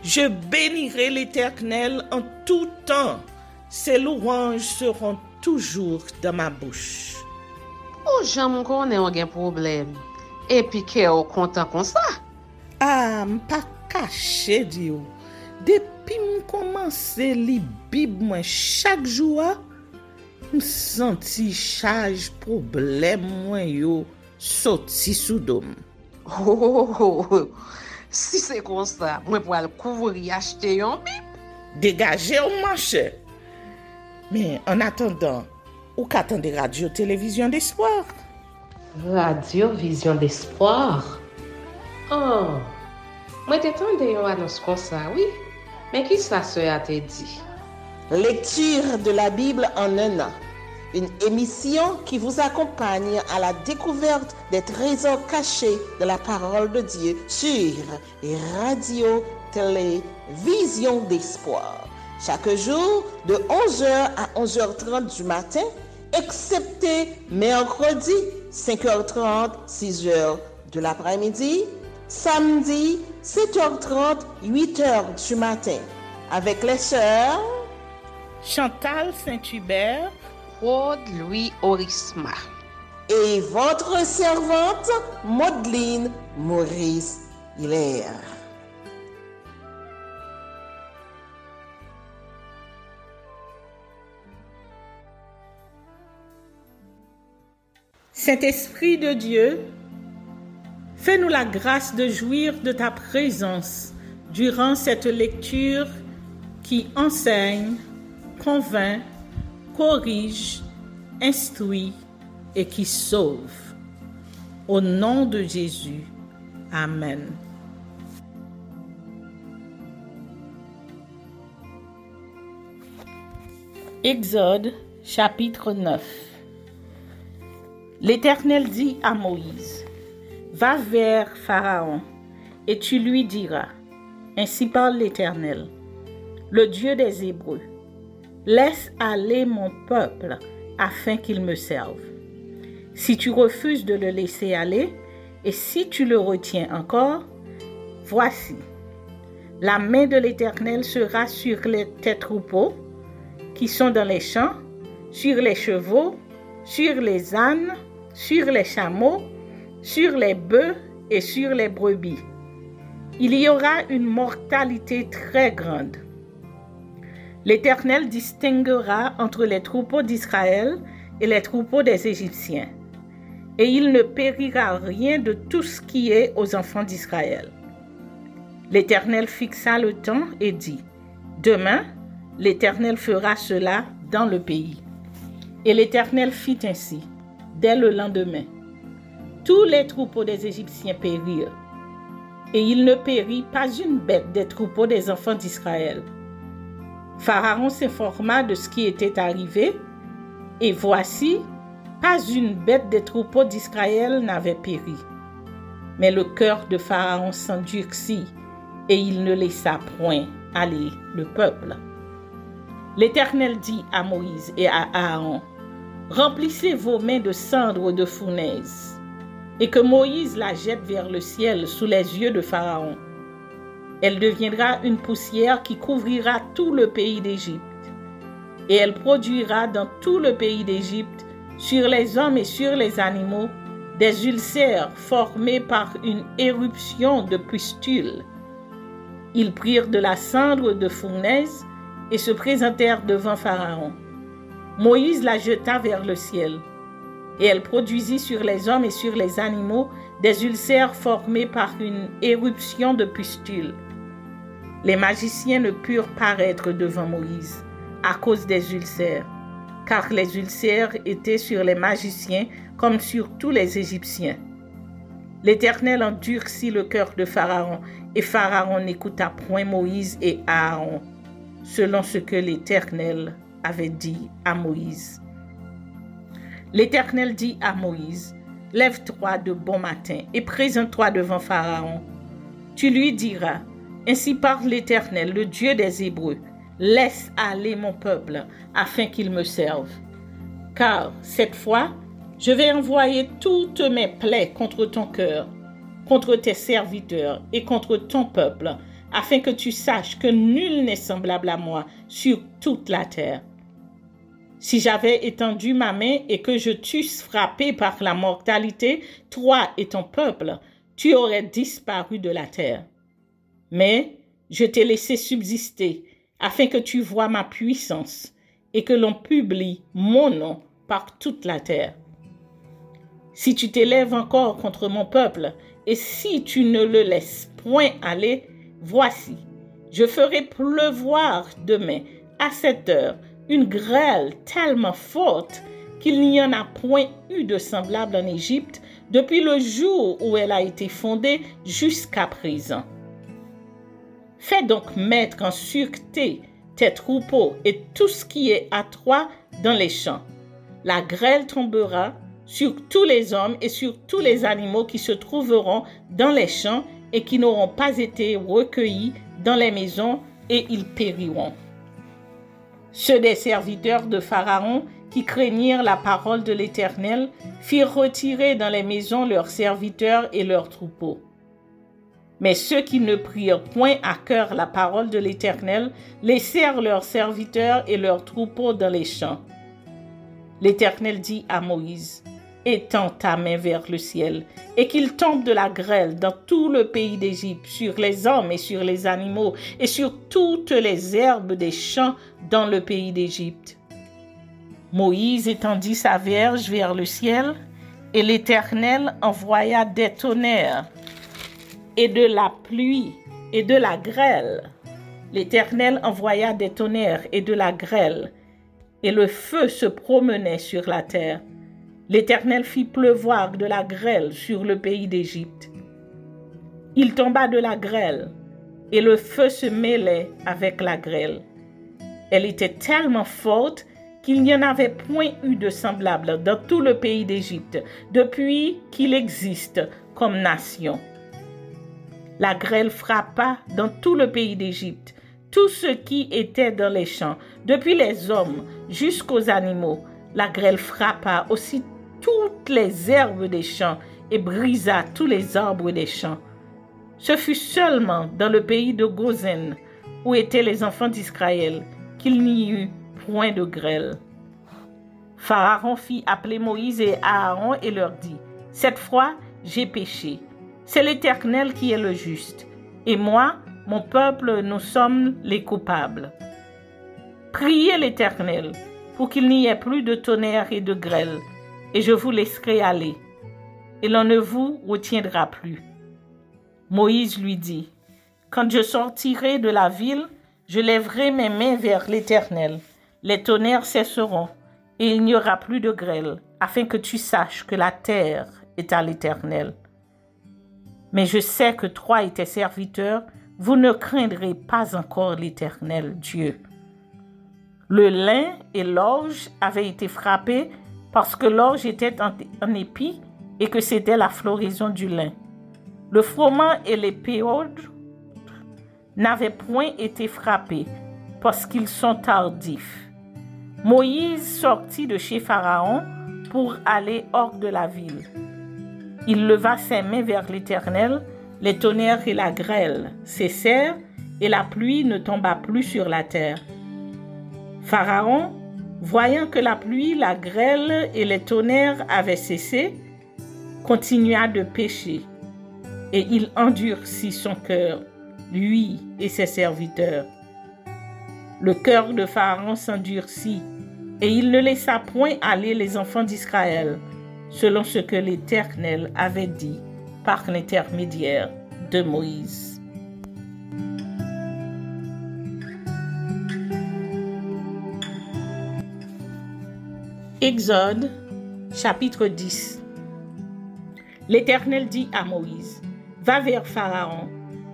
Je bénirai l'Éternel en tout temps. Ses louanges seront toujours dans ma bouche. Oh, j'aime qu'on ait un problème. Et puis qu'elle est content comme ça. Ah, m'pas caché, Dieu. Depuis que commence à lire Bible chaque jour, je senti charge problème moi yo sorti sous dôme. Oh, si c'est comme ça, moi pour aller couvrir acheter un Bible. Dégagez au marché. Mais en attendant, ou qu'attendez radio télévision d'espoir? Radio Vision d'Espoir. Oh, moi t'attendais une annonce comme ça, oui. Mais qui ça a te dit? Lecture de la Bible en un an. Une émission qui vous accompagne à la découverte des trésors cachés de la parole de Dieu sur Radio Télévision d'Espoir. Chaque jour de 11h à 11h30 du matin, excepté mercredi 5h30, 6h de l'après-midi, samedi 7h30, 8h du matin, avec les sœurs Chantal Saint-Hubert, Claude Louis Orisma et votre servante Maudeline Maurice Hilaire. Saint-Esprit de Dieu, fais-nous la grâce de jouir de ta présence durant cette lecture qui enseigne, convainc, corrige, instruit et qui sauve. Au nom de Jésus. Amen. Exode chapitre 9. L'Éternel dit à Moïse, « Va vers Pharaon, et tu lui diras, ainsi parle l'Éternel, le Dieu des Hébreux, laisse aller mon peuple afin qu'il me serve. Si tu refuses de le laisser aller, et si tu le retiens encore, voici, la main de l'Éternel sera sur tes troupeaux qui sont dans les champs, sur les chevaux, sur les ânes, sur les chameaux, sur les bœufs et sur les brebis. Il y aura une mortalité très grande. L'Éternel distinguera entre les troupeaux d'Israël et les troupeaux des Égyptiens, et il ne périra rien de tout ce qui est aux enfants d'Israël. L'Éternel fixa le temps et dit, « Demain, l'Éternel fera cela dans le pays. » Et l'Éternel fit ainsi. Dès le lendemain, tous les troupeaux des Égyptiens périrent, et il ne périt pas une bête des troupeaux des enfants d'Israël. Pharaon s'informa de ce qui était arrivé, et voici, pas une bête des troupeaux d'Israël n'avait péri. Mais le cœur de Pharaon s'endurcit, et il ne laissa point aller le peuple. L'Éternel dit à Moïse et à Aaron, « Remplissez vos mains de cendres de fournaise, et que Moïse la jette vers le ciel sous les yeux de Pharaon. Elle deviendra une poussière qui couvrira tout le pays d'Égypte, et elle produira dans tout le pays d'Égypte, sur les hommes et sur les animaux, des ulcères formés par une éruption de pustules. » Ils prirent de la cendre de fournaise et se présentèrent devant Pharaon. Moïse la jeta vers le ciel, et elle produisit sur les hommes et sur les animaux des ulcères formés par une éruption de pustules. Les magiciens ne purent paraître devant Moïse à cause des ulcères, car les ulcères étaient sur les magiciens comme sur tous les Égyptiens. L'Éternel endurcit le cœur de Pharaon, et Pharaon n'écouta point Moïse et Aaron, selon ce que l'Éternel avait dit à Moïse. L'Éternel dit à Moïse, « Lève-toi de bon matin et présente-toi devant Pharaon. Tu lui diras, ainsi parle l'Éternel, le Dieu des Hébreux, laisse aller mon peuple afin qu'il me serve. Car cette fois, je vais envoyer toutes mes plaies contre ton cœur, contre tes serviteurs et contre ton peuple, afin que tu saches que nul n'est semblable à moi sur toute la terre. Si j'avais étendu ma main et que je t'eusse frappé par la mortalité, toi et ton peuple, tu aurais disparu de la terre. Mais je t'ai laissé subsister, afin que tu voies ma puissance et que l'on publie mon nom par toute la terre. Si tu t'élèves encore contre mon peuple, et si tu ne le laisses point aller, voici, je ferai pleuvoir demain, à cette heure, une grêle tellement forte qu'il n'y en a point eu de semblable en Égypte depuis le jour où elle a été fondée jusqu'à présent. Fais donc mettre en sûreté tes troupeaux et tout ce qui est à toi dans les champs. La grêle tombera sur tous les hommes et sur tous les animaux qui se trouveront dans les champs et qui n'auront pas été recueillis dans les maisons, et ils périront. Ceux des serviteurs de Pharaon qui craignirent la parole de l'Éternel firent retirer dans les maisons leurs serviteurs et leurs troupeaux. Mais ceux qui ne prirent point à cœur la parole de l'Éternel laissèrent leurs serviteurs et leurs troupeaux dans les champs. L'Éternel dit à Moïse, « Étends ta main vers le ciel, et qu'il tombe de la grêle dans tout le pays d'Égypte, sur les hommes et sur les animaux, et sur toutes les herbes des champs dans le pays d'Égypte. » Moïse étendit sa verge vers le ciel, et l'Éternel envoya des tonnerres, et de la pluie, et de la grêle. L'Éternel envoya des tonnerres et de la grêle, et le feu se promenait sur la terre. L'Éternel fit pleuvoir de la grêle sur le pays d'Égypte. Il tomba de la grêle, et le feu se mêlait avec la grêle. Elle était tellement forte qu'il n'y en avait point eu de semblable dans tout le pays d'Égypte, depuis qu'il existe comme nation. La grêle frappa dans tout le pays d'Égypte, tout ce qui était dans les champs, depuis les hommes jusqu'aux animaux. La grêle frappa aussi toutes les herbes des champs et brisa tous les arbres des champs. Ce fut seulement dans le pays de Gozen, où étaient les enfants d'Israël, qu'il n'y eut point de grêle. Pharaon fit appeler Moïse et Aaron et leur dit, « Cette fois, j'ai péché. C'est l'Éternel qui est le juste, et moi, mon peuple, nous sommes les coupables. Priez l'Éternel pour qu'il n'y ait plus de tonnerre et de grêle, et je vous laisserai aller, et l'on ne vous retiendra plus. » Moïse lui dit, « Quand je sortirai de la ville, je lèverai mes mains vers l'Éternel. Les tonnerres cesseront, et il n'y aura plus de grêle, afin que tu saches que la terre est à l'Éternel. Mais je sais que toi et tes serviteurs, vous ne craindrez pas encore l'Éternel Dieu. » Le lin et l'orge avaient été frappés parce que l'orge était en épi et que c'était la floraison du lin. Le froment et les péodes n'avaient point été frappés parce qu'ils sont tardifs. Moïse sortit de chez Pharaon pour aller hors de la ville. Il leva ses mains vers l'Éternel, les tonnerres et la grêle cessèrent et la pluie ne tomba plus sur la terre. Pharaon, voyant que la pluie, la grêle et les tonnerres avaient cessé, continua de pécher, et il endurcit son cœur, lui et ses serviteurs. Le cœur de Pharaon s'endurcit, et il ne laissa point aller les enfants d'Israël, selon ce que l'Éternel avait dit par l'intermédiaire de Moïse. Exode, chapitre 10. L'Éternel dit à Moïse, « Va vers Pharaon,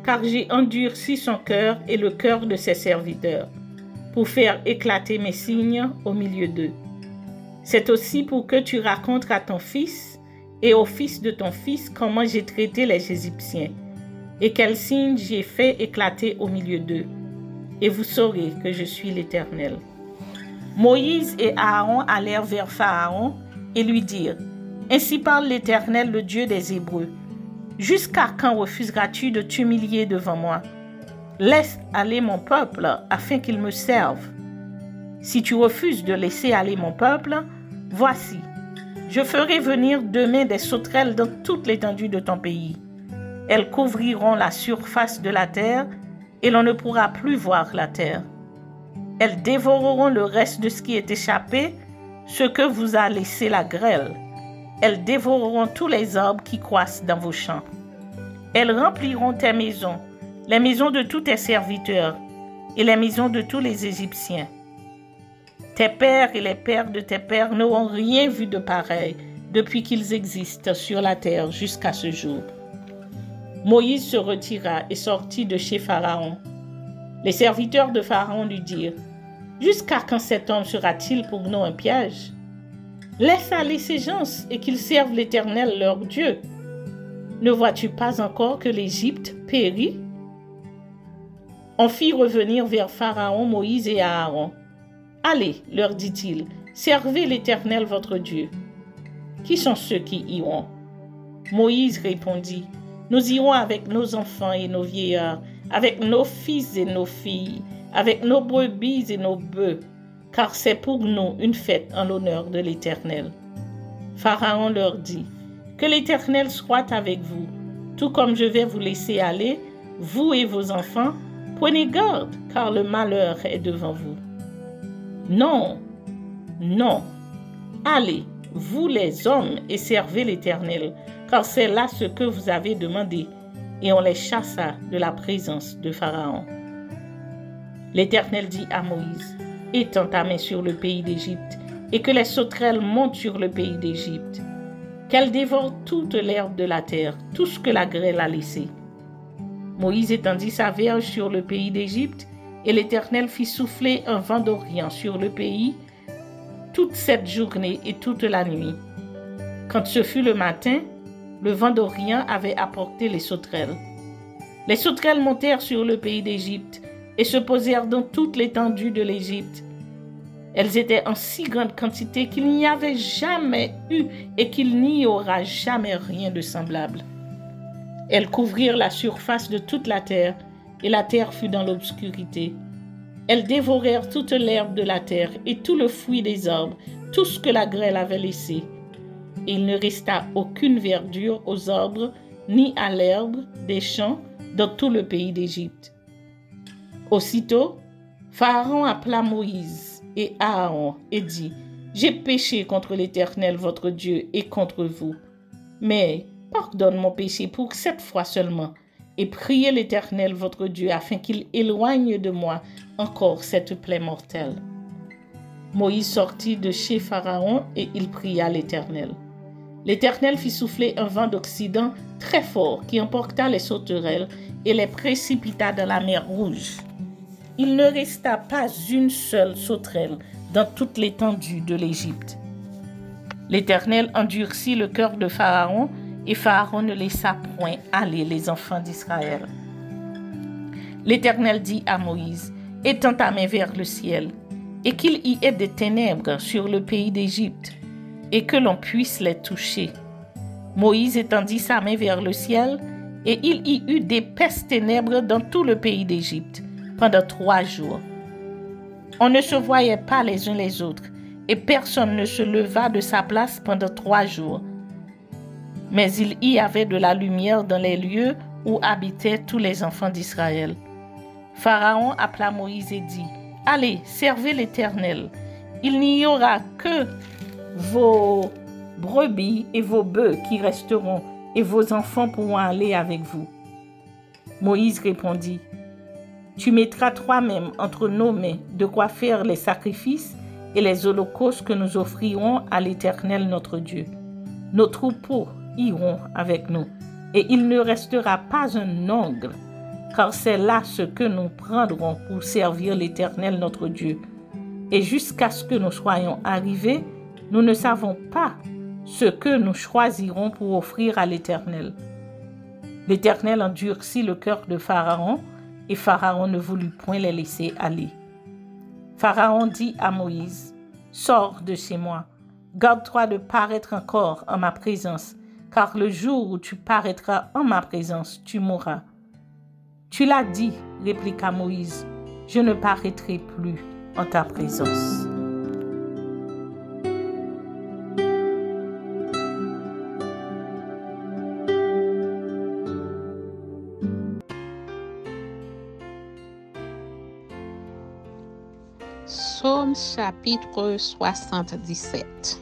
car j'ai endurci son cœur et le cœur de ses serviteurs, pour faire éclater mes signes au milieu d'eux. C'est aussi pour que tu racontes à ton fils et au fils de ton fils comment j'ai traité les Égyptiens, et quels signes j'ai fait éclater au milieu d'eux, et vous saurez que je suis l'Éternel. » Moïse et Aaron allèrent vers Pharaon et lui dirent, « Ainsi parle l'Éternel, le Dieu des Hébreux. Jusqu'à quand refuseras-tu de t'humilier devant moi? laisse aller mon peuple afin qu'il me serve. Si tu refuses de laisser aller mon peuple, voici, je ferai venir demain des sauterelles dans toute l'étendue de ton pays. Elles couvriront la surface de la terre et l'on ne pourra plus voir la terre. Elles dévoreront le reste de ce qui est échappé, ce que vous a laissé la grêle. Elles dévoreront tous les arbres qui croissent dans vos champs. Elles rempliront tes maisons, les maisons de tous tes serviteurs et les maisons de tous les Égyptiens. Tes pères et les pères de tes pères n'auront rien vu de pareil depuis qu'ils existent sur la terre jusqu'à ce jour. Moïse se retira et sortit de chez Pharaon. Les serviteurs de Pharaon lui dirent, « Jusqu'à quand cet homme sera-t-il pour nous un piège? Laisse aller ces gens et qu'ils servent l'Éternel leur Dieu. Ne vois-tu pas encore que l'Égypte périt? » On fit revenir vers Pharaon Moïse et Aaron. « Allez, leur dit-il, servez l'Éternel votre Dieu. » Qui sont ceux qui iront? Moïse répondit, « Nous irons avec nos enfants et nos vieillards, avec nos fils et nos filles, avec nos brebis et nos bœufs, car c'est pour nous une fête en l'honneur de l'Éternel. » Pharaon leur dit, « Que l'Éternel soit avec vous, tout comme je vais vous laisser aller, vous et vos enfants, prenez garde, car le malheur est devant vous. » Non, non, allez, vous les hommes, et servez l'Éternel, car c'est là ce que vous avez demandé. Et on les chassa de la présence de Pharaon. L'Éternel dit à Moïse, « Étends ta main sur le pays d'Égypte, et que les sauterelles montent sur le pays d'Égypte, qu'elles dévorent toute l'herbe de la terre, tout ce que la grêle a laissé. » Moïse étendit sa verge sur le pays d'Égypte, et l'Éternel fit souffler un vent d'Orient sur le pays toute cette journée et toute la nuit. Quand ce fut le matin, le vent d'Orient avait apporté les sauterelles. Les sauterelles montèrent sur le pays d'Égypte et se posèrent dans toute l'étendue de l'Égypte. Elles étaient en si grande quantité qu'il n'y avait jamais eu et qu'il n'y aura jamais rien de semblable. Elles couvrirent la surface de toute la terre, et la terre fut dans l'obscurité. Elles dévorèrent toute l'herbe de la terre et tout le fruit des arbres, tout ce que la grêle avait laissé. Et il ne resta aucune verdure aux arbres, ni à l'herbe des champs dans tout le pays d'Égypte. Aussitôt, Pharaon appela Moïse et Aaron et dit, « J'ai péché contre l'Éternel votre Dieu et contre vous. Mais pardonne mon péché pour cette fois seulement, et priez l'Éternel votre Dieu afin qu'il éloigne de moi encore cette plaie mortelle. » Moïse sortit de chez Pharaon et il pria l'Éternel. L'Éternel fit souffler un vent d'Occident très fort qui emporta les sauterelles et les précipita dans la mer Rouge. Il ne resta pas une seule sauterelle dans toute l'étendue de l'Égypte. L'Éternel endurcit le cœur de Pharaon et Pharaon ne laissa point aller les enfants d'Israël. L'Éternel dit à Moïse, « Étends ta main vers le ciel, et qu'il y ait des ténèbres sur le pays d'Égypte, et que l'on puisse les toucher. » Moïse étendit sa main vers le ciel, et il y eut d'épaisses ténèbres dans tout le pays d'Égypte, pendant 3 jours. On ne se voyait pas les uns les autres, et personne ne se leva de sa place pendant 3 jours. Mais il y avait de la lumière dans les lieux où habitaient tous les enfants d'Israël. Pharaon appela Moïse et dit, « Allez, servez l'Éternel. Il n'y aura que vos brebis et vos bœufs qui resteront, et vos enfants pourront aller avec vous. » Moïse répondit, « Tu mettras toi-même entre nos mains de quoi faire les sacrifices et les holocaustes que nous offrirons à l'Éternel notre Dieu. Nos troupeaux iront avec nous, et il ne restera pas un ongle, car c'est là ce que nous prendrons pour servir l'Éternel notre Dieu. Et jusqu'à ce que nous soyons arrivés, nous ne savons pas ce que nous choisirons pour offrir à l'Éternel. » L'Éternel endurcit le cœur de Pharaon, et Pharaon ne voulut point les laisser aller. Pharaon dit à Moïse, « Sors de chez moi, garde-toi de paraître encore en ma présence, car le jour où tu paraîtras en ma présence, tu mourras. Tu l'as dit, répliqua Moïse, je ne paraîtrai plus en ta présence. Psaume chapitre 77.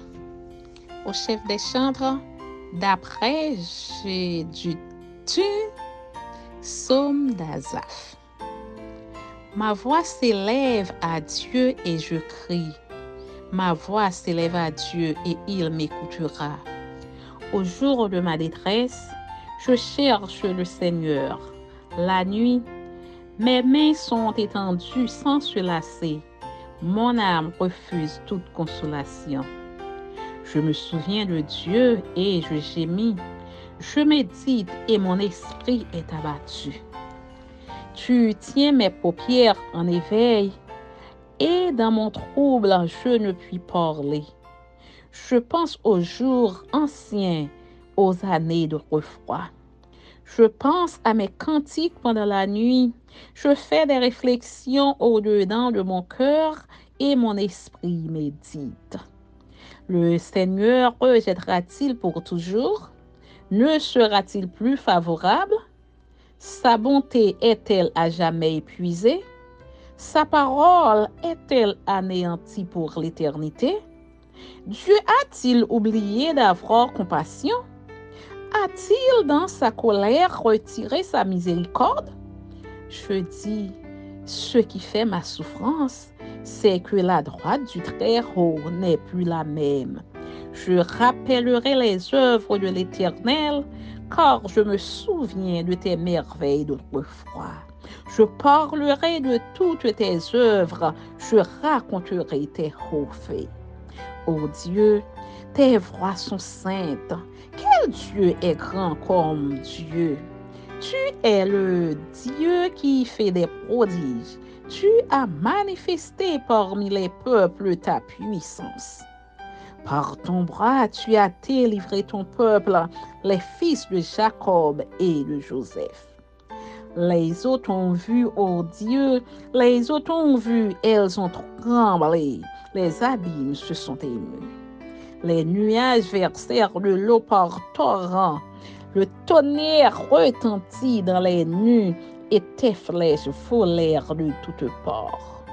Au chef des chantres, d'après j'ai du Psaume d'Asaph. Ma voix s'élève à Dieu et je crie. Ma voix s'élève à Dieu et il m'écoutera. Au jour de ma détresse, je cherche le Seigneur. La nuit, mes mains sont étendues sans se lasser. Mon âme refuse toute consolation. Je me souviens de Dieu et je gémis. Je médite et mon esprit est abattu. Tu tiens mes paupières en éveil et dans mon trouble, je ne puis parler. Je pense aux jours anciens, aux années d'autrefois. Je pense à mes cantiques pendant la nuit. Je fais des réflexions au-dedans de mon cœur et mon esprit médite. Le Seigneur rejettera-t-il pour toujours? Ne sera-t-il plus favorable? Sa bonté est-elle à jamais épuisée? Sa parole est-elle anéantie pour l'éternité? Dieu a-t-il oublié d'avoir compassion? A-t-il dans sa colère retiré sa miséricorde? Je dis, ce qui fait ma souffrance, c'est que la droite du Très-Haut n'est plus la même. Je rappellerai les œuvres de l'Éternel, car je me souviens de tes merveilles d'autrefois. Je parlerai de toutes tes œuvres, je raconterai tes hauts faits. Ô Dieu, tes voies sont saintes. Quel Dieu est grand comme Dieu? Tu es le Dieu qui fait des prodiges. Tu as manifesté parmi les peuples ta puissance. Par ton bras, tu as délivré ton peuple, les fils de Jacob et de Joseph. Les eaux t'ont vu, ô Dieu, les eaux t'ont vu, elles ont tremblé, les abîmes se sont émus. Les nuages versèrent de l'eau par torrent, le tonnerre retentit dans les nues et tes flèches volèrent de toutes parts.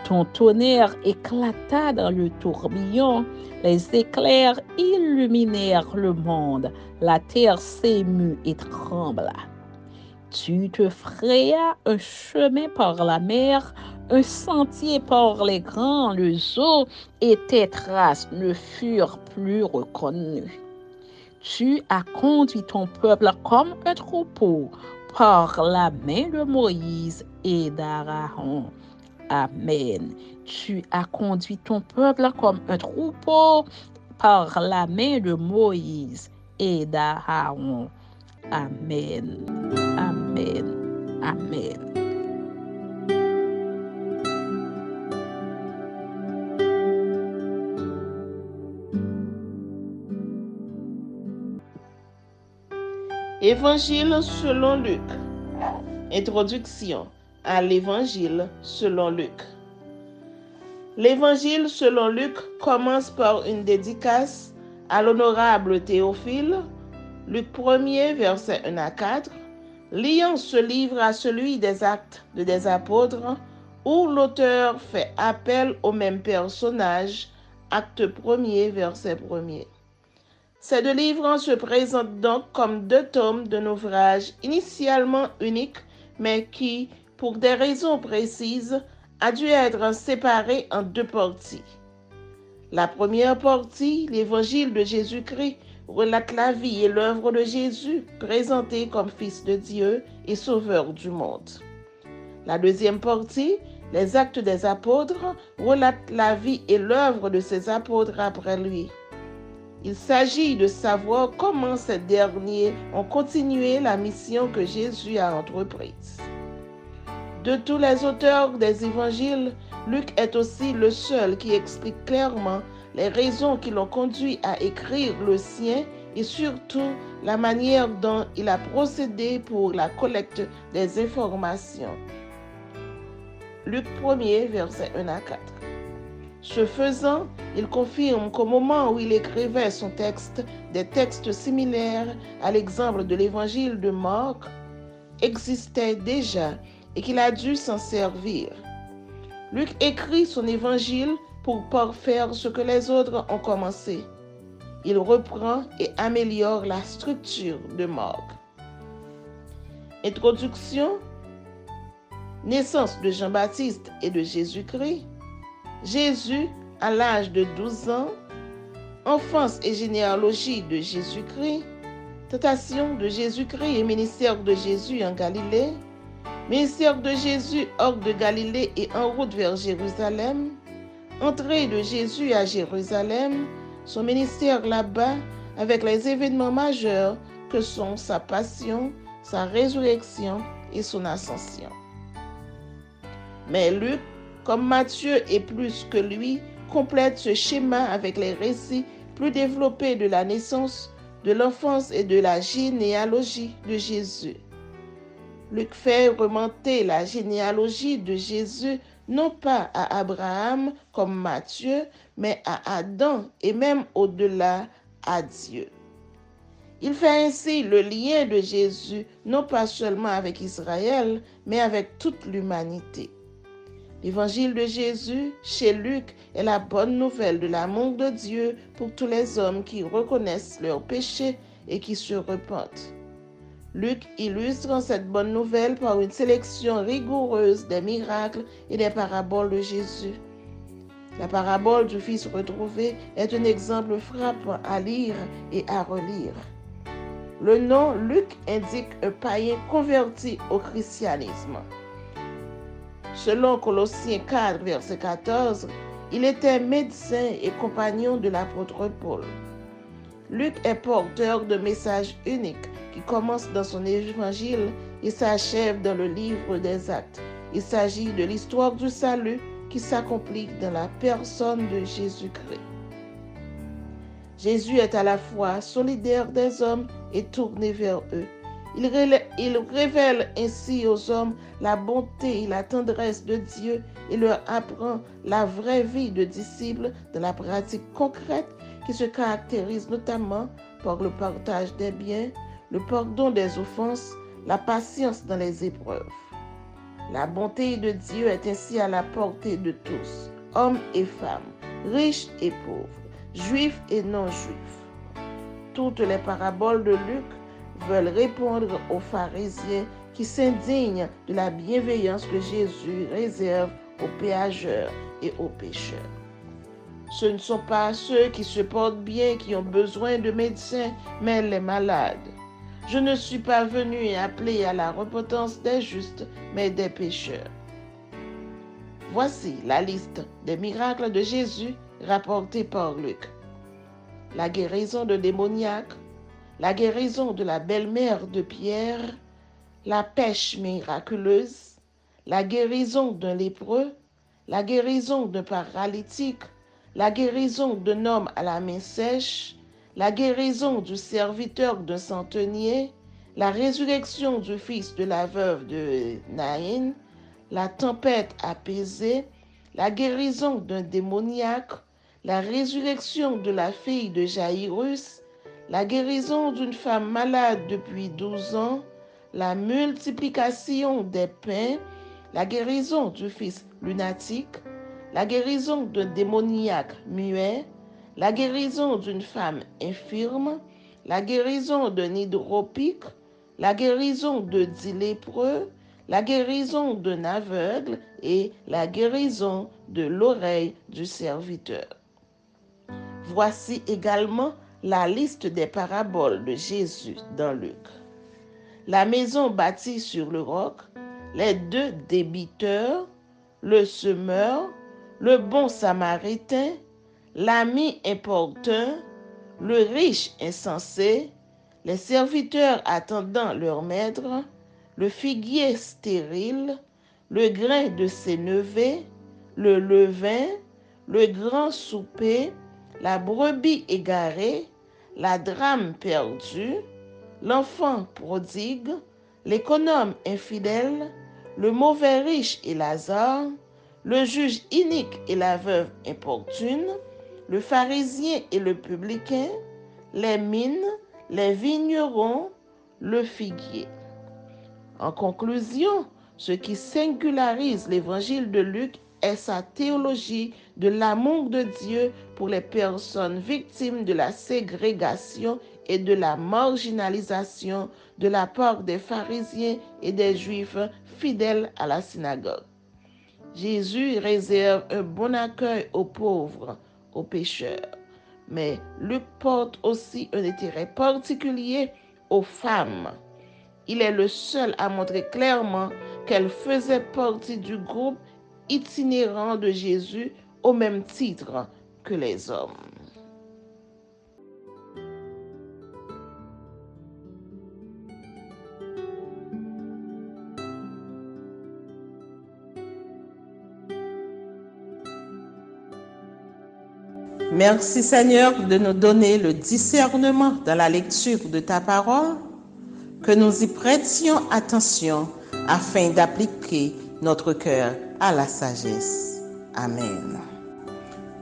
Ton tonnerre éclata dans le tourbillon, les éclairs illuminèrent le monde, la terre s'émut et trembla. Tu te frayas un chemin par la mer, un sentier par les grandes eaux, et tes traces ne furent plus reconnues. Tu as conduit ton peuple comme un troupeau par la main de Moïse et d'Aaron. Amen. Tu as conduit ton peuple comme un troupeau par la main de Moïse et d'Aaron. Amen. Amen. Amen. Évangile selon Luc. Introduction à l'Évangile selon Luc. L'Évangile selon Luc commence par une dédicace à l'honorable Théophile, Luc 1er, versets 1 à 4, liant ce livre à celui des Actes des Apôtres, où l'auteur fait appel au même personnage, Acte 1er, verset 1er. Ces deux livres se présentent donc comme deux tomes d'un ouvrage initialement unique, mais qui, pour des raisons précises, a dû être séparé en deux parties. La première partie, l'Évangile de Jésus-Christ, relate la vie et l'œuvre de Jésus, présenté comme Fils de Dieu et Sauveur du monde. La deuxième partie, les Actes des Apôtres, relate la vie et l'œuvre de ces apôtres après lui. Il s'agit de savoir comment ces derniers ont continué la mission que Jésus a entreprise. De tous les auteurs des évangiles, Luc est aussi le seul qui explique clairement les raisons qui l'ont conduit à écrire le sien et surtout la manière dont il a procédé pour la collecte des informations. Luc 1er, versets 1 à 4. Ce faisant, il confirme qu'au moment où il écrivait son texte, des textes similaires à l'exemple de l'évangile de Marc existaient déjà et qu'il a dû s'en servir. Luc écrit son évangile pour parfaire ce que les autres ont commencé. Il reprend et améliore la structure de Marc. Introduction, naissance de Jean-Baptiste et de Jésus-Christ, Jésus à l'âge de 12 ans, enfance et généalogie de Jésus-Christ, tentation de Jésus-Christ et ministère de Jésus en Galilée, ministère de Jésus hors de Galilée et en route vers Jérusalem, entrée de Jésus à Jérusalem, son ministère là-bas avec les événements majeurs que sont sa passion, sa résurrection et son ascension. Mais Luc, comme Matthieu et plus que lui, complète ce schéma avec les récits plus développés de la naissance, de l'enfance et de la généalogie de Jésus. Luc fait remonter la généalogie de Jésus non pas à Abraham comme Matthieu, mais à Adam et même au-delà à Dieu. Il fait ainsi le lien de Jésus non pas seulement avec Israël, mais avec toute l'humanité. L'évangile de Jésus, chez Luc, est la bonne nouvelle de l'amour de Dieu pour tous les hommes qui reconnaissent leurs péchés et qui se repentent. Luc illustre cette bonne nouvelle par une sélection rigoureuse des miracles et des paraboles de Jésus. La parabole du Fils retrouvé est un exemple frappant à lire et à relire. Le nom Luc indique un païen converti au christianisme. Selon Colossiens 4, verset 14, il était médecin et compagnon de l'apôtre Paul. Luc est porteur de messages uniques qui commence dans son évangile et s'achève dans le livre des Actes. Il s'agit de l'histoire du salut qui s'accomplit dans la personne de Jésus-Christ. Jésus est à la fois solidaire des hommes et tourné vers eux. Il révèle ainsi aux hommes la bonté et la tendresse de Dieu et leur apprend la vraie vie de disciple dans la pratique concrète qui se caractérise notamment par le partage des biens, le pardon des offenses, la patience dans les épreuves. La bonté de Dieu est ainsi à la portée de tous, hommes et femmes, riches et pauvres, juifs et non-juifs. Toutes les paraboles de Luc veulent répondre aux pharisiens qui s'indignent de la bienveillance que Jésus réserve aux péageurs et aux pécheurs. Ce ne sont pas ceux qui se portent bien qui ont besoin de médecins, mais les malades. Je ne suis pas venu appeler à la repentance des justes, mais des pécheurs. Voici la liste des miracles de Jésus rapportés par Luc. La guérison de démoniaques, la guérison de la belle-mère de Pierre, la pêche miraculeuse, la guérison d'un lépreux, la guérison d'un paralytique, la guérison d'un homme à la main sèche, la guérison du serviteur d'un centenier, la résurrection du fils de la veuve de Naïn, la tempête apaisée, la guérison d'un démoniaque, la résurrection de la fille de Jaïrus, la guérison d'une femme malade depuis 12 ans, la multiplication des pains, la guérison du fils lunatique, la guérison d'un démoniaque muet, la guérison d'une femme infirme, la guérison d'un hydropique, la guérison de 10 lépreux, la guérison d'un aveugle et la guérison de l'oreille du serviteur. Voici également la liste des paraboles de Jésus dans Luc. La maison bâtie sur le roc, les deux débiteurs, le semeur, le bon samaritain, l'ami importun, le riche insensé, les serviteurs attendant leur maître, le figuier stérile, le grain de ses neveux, le levain, le grand souper, la brebis égarée, la drame perdue, l'enfant prodigue, l'économe infidèle, le mauvais riche et Lazare, le juge inique et la veuve importune, le pharisien et le publicain, les mines, les vignerons, le figuier. En conclusion, ce qui singularise l'évangile de Luc est sa théologie de l'amour de Dieu pour les personnes victimes de la ségrégation et de la marginalisation de la part des pharisiens et des juifs fidèles à la synagogue. Jésus réserve un bon accueil aux pauvres, aux pécheurs. Mais Luc porte aussi un intérêt particulier aux femmes. Il est le seul à montrer clairement qu'elles faisaient partie du groupe itinérant de Jésus au même titre que les hommes. Merci Seigneur de nous donner le discernement dans la lecture de ta parole, que nous y prêtions attention afin d'appliquer notre cœur à la sagesse. Amen.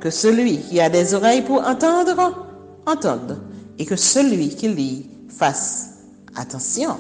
Que celui qui a des oreilles pour entendre, entende, et que celui qui lit fasse attention.